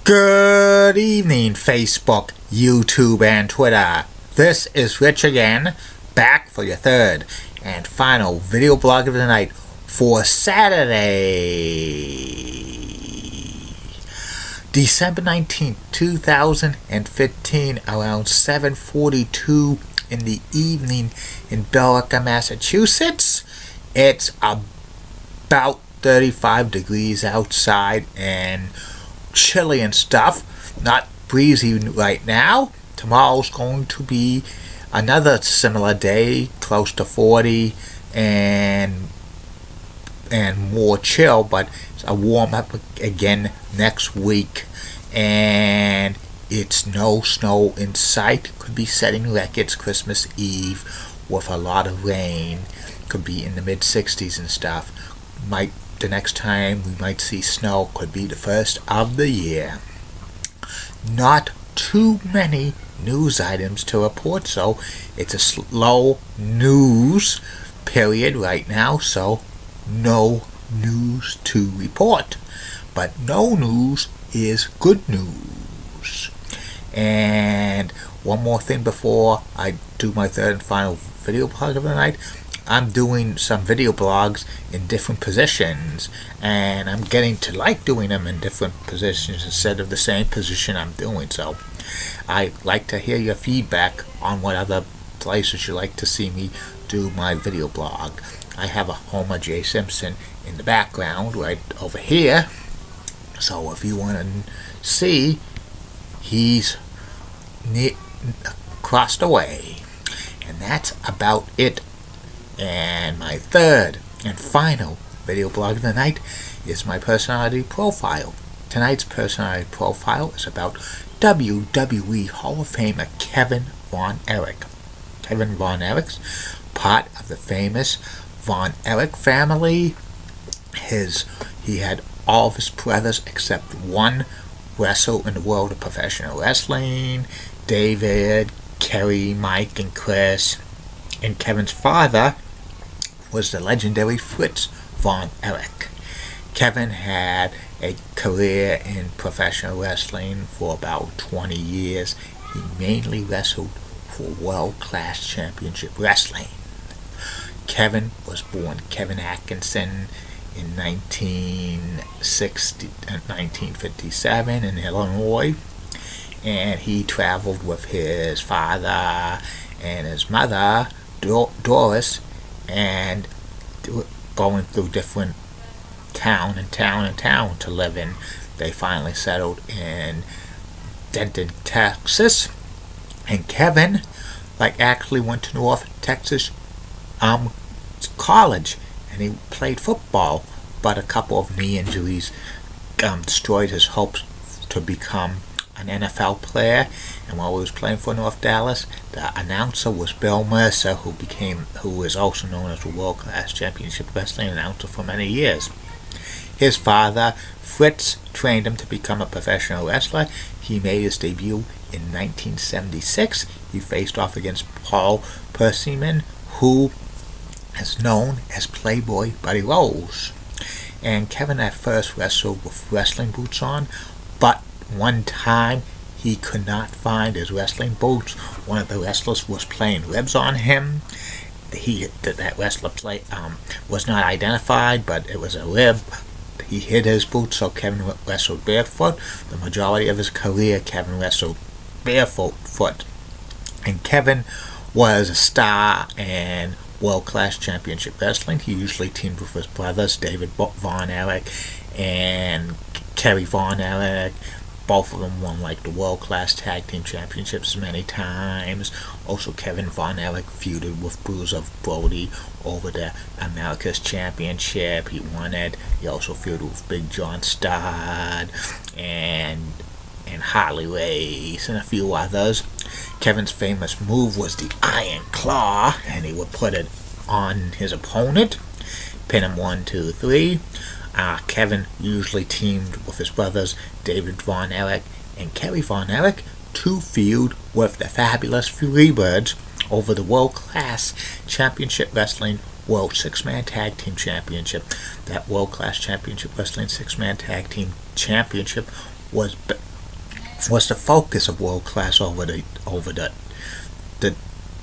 Good evening, Facebook, YouTube, and Twitter. This is Rich again, back for your third and final video blog of the night for Saturday, December 19th, 2015, around 7:42 in the evening in Billerica, Massachusetts. It's about 35 degrees outside and chilly and stuff, not breezy right now. Tomorrow's going to be another similar day, close to 40 and more chill, but it's a warm up again next week, and it's no snow in sight. Could be setting records Christmas Eve with a lot of rain. Could be in the mid 60s and stuff. The next time we might see snow could be the first of the year. Not too many news items to report, so it's a slow news period right now, so no news to report. But no news is good news. And one more thing before I do my third and final video blog of the night. I'm doing some video blogs in different positions, and I'm getting to like doing them in different positions instead of the same position I'm doing. So I'd like to hear your feedback on what other places you'd like to see me do my video blog. I have a Homer J. Simpson in the background right over here, so if you want to see, he's across the way. And that's about it. And my third and final video blog of the night is my personality profile. Tonight's personality profile is about WWE Hall of Famer Kevin Von Erich. Kevin Von Erich's part of the famous Von Erich family. He had all of his brothers except one wrestle in the world of professional wrestling. David, Kerry, Mike, and Chris. And Kevin's father was the legendary Fritz Von Erich. Kevin had a career in professional wrestling for about 20 years. He mainly wrestled for World Class Championship Wrestling. Kevin was born Kevin Atkinson in 1957 in Illinois, and he traveled with his father and his mother, Doris, and going through different town to live in. They finally settled in Denton, Texas, and Kevin actually went to North Texas college, and he played football, but a couple of knee injuries destroyed his hopes to become an NFL player. And while he was playing for North Dallas, the announcer was Bill Mercer, who is also known as the World Class Championship Wrestling announcer for many years. His father, Fritz, trained him to become a professional wrestler. He made his debut in 1976. He faced off against Paul Percyman, who is known as Playboy Buddy Rose. And Kevin at first wrestled with wrestling boots on, but one time he could not find his wrestling boots. One of the wrestlers was playing ribs on him. That wrestler was not identified, but it was a rib. He hid his boots, so Kevin wrestled barefoot. The majority of his career, Kevin wrestled barefoot. And Kevin was a star in World Class Championship Wrestling. He usually teamed with his brothers, David Von Erich and Kerry Von Erich. Both of them won the World Class Tag Team Championships many times. Also, Kevin Von Erich feuded with Bruiser Brody over the America's Championship. He won it. He also feuded with Big John Studd and Harley Race and a few others. Kevin's famous move was the Iron Claw, and he would put it on his opponent, pin him 1, 2, 3. Kevin usually teamed with his brothers David Von Erich and Kerry Von Erich to feud with the fabulous Freebirds over the World Class Championship Wrestling World Six-Man Tag Team Championship. That World Class Championship Wrestling Six-Man Tag Team Championship was was the focus of World Class over the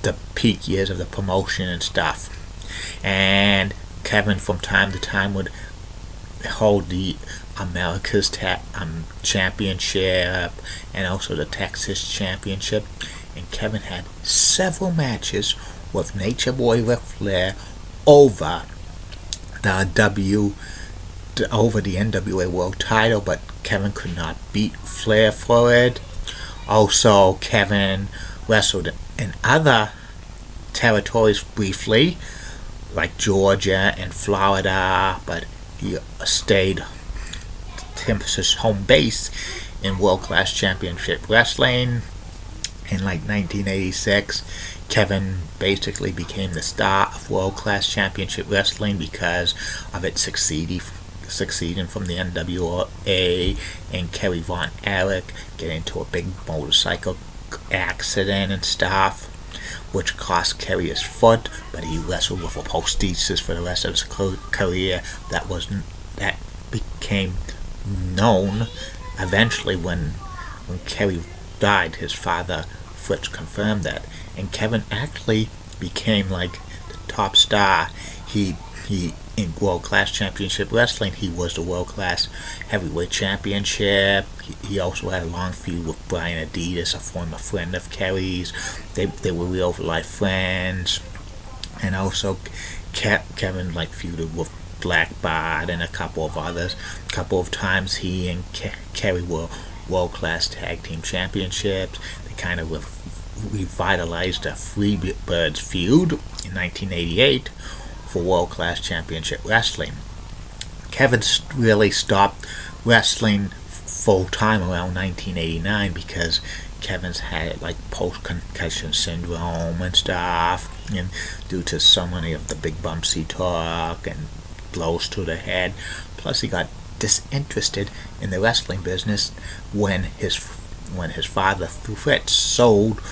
the peak years of the promotion and stuff. And Kevin from time to time would hold the America's Championship and also the Texas Championship. And Kevin had several matches with Nature Boy Ric Flair over the NWA World Title, but Kevin could not beat Flair for it. Also, Kevin wrestled in other territories briefly, like Georgia and Florida, but he stayed his home base in World Class Championship Wrestling. In like 1986, Kevin basically became the star of World Class Championship Wrestling because of it succeeding from the NWA and Kerry Von Erich getting into a big motorcycle accident and stuff, which cost Kerry his foot, but he wrestled with a prosthesis for the rest of his career. That became known eventually when Kerry died. His father Fritz confirmed that, and Kevin actually became like the top star. He in World Class Championship Wrestling, he was the World Class Heavyweight Championship. He also had a long feud with Brian Adidas, a former friend of Kerry's. They were real life friends. And also Kevin like feuded with Black Bart and a couple of others. A couple of times he and Kerry were World Class Tag Team Championships. They kind of revitalized the Freebirds feud in 1988 for World Class Championship Wrestling. Kevin really stopped wrestling full time around 1989 because Kevin's had like post-concussion syndrome and stuff, and due to so many of the big bumps he took and blows to the head. Plus he got disinterested in the wrestling business when his father Fritz sold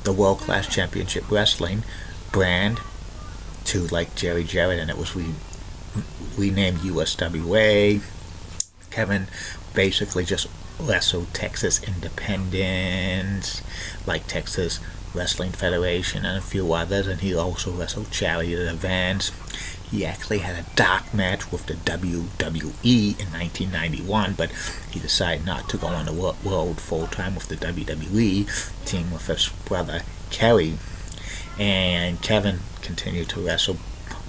the World Class Championship Wrestling brand to like Jerry Jarrett, and it was renamed USWA. Kevin basically just wrestled Texas Independence, like Texas Wrestling Federation and a few others, and he also wrestled charity events. He actually had a dark match with the WWE in 1991, but he decided not to go on the road full-time with the WWE, team with his brother Kerry. And Kevin continued to wrestle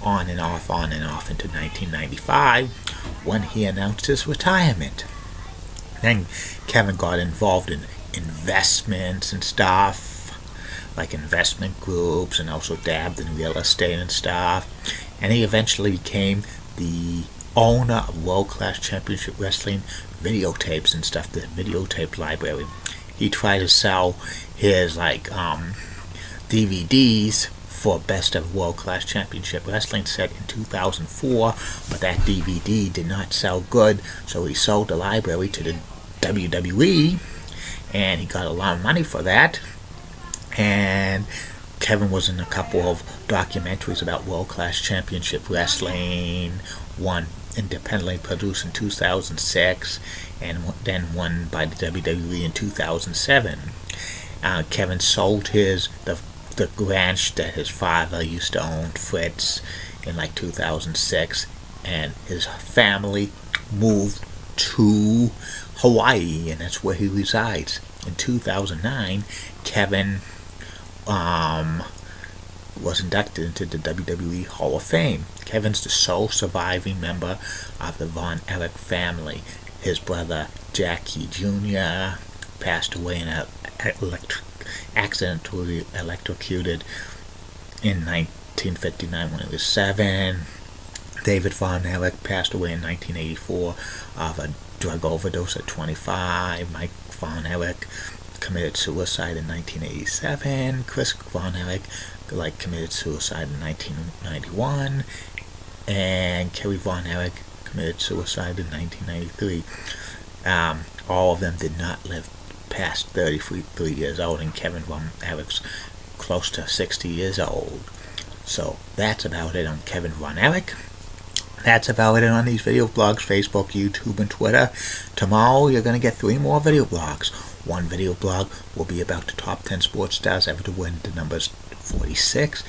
on and off into 1995 when he announced his retirement. Then Kevin got involved in investments and stuff, like investment groups, and also dabbed in real estate and stuff. And he eventually became the owner of World Class Championship Wrestling videotapes and stuff, the videotape library. He tried to sell his DVDs for Best of World Class Championship Wrestling set in 2004, but that DVD did not sell good, so he sold the library to the WWE, and he got a lot of money for that. And Kevin was in a couple of documentaries about World Class Championship Wrestling, one independently produced in 2006, and then one by the WWE in 2007. Kevin sold the ranch that his father used to own, Fritz, in like 2006, and his family moved to Hawaii, and that's where he resides. In 2009, Kevin was inducted into the WWE Hall of Fame. Kevin's the sole surviving member of the Von Erich family. His brother Jackie Jr. passed away in an accidentally electrocuted in 1959 when he was 7. David Von Erich passed away in 1984 of a drug overdose at 25. Mike Von Erich committed suicide in 1987. Chris Von Erich committed suicide in 1991, and Kerry Von Erich committed suicide in 1993. All of them did not live past 33 years old, and Kevin Von Erich's close to 60 years old. So that's about it on Kevin Von Erich. That's about it on these video blogs, Facebook, YouTube, and Twitter. Tomorrow you're going to get 3 more video blogs. One video blog will be about the top 10 sports stars ever to win the numbers 46.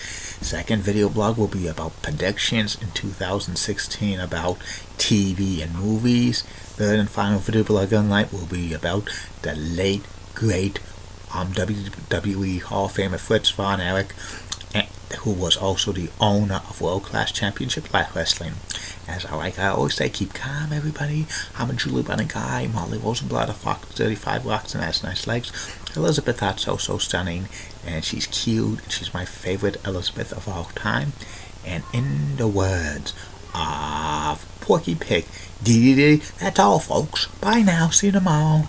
Second video blog will be about predictions in 2016 about TV and movies. Third and final video blog on night will be about the late, great WWE Hall of Famer Fritz von Erich, who was also the owner of World Class Championship Live Wrestling. As I always say, keep calm, everybody. I'm a Julie Bunny guy. Molly Rosenblatt, a Fox 35 rocks and has nice legs. Elizabeth Hart's so stunning, and she's cute. She's my favorite Elizabeth of all time. And in the words of Porky Pig, that's all, folks. Bye now. See you tomorrow.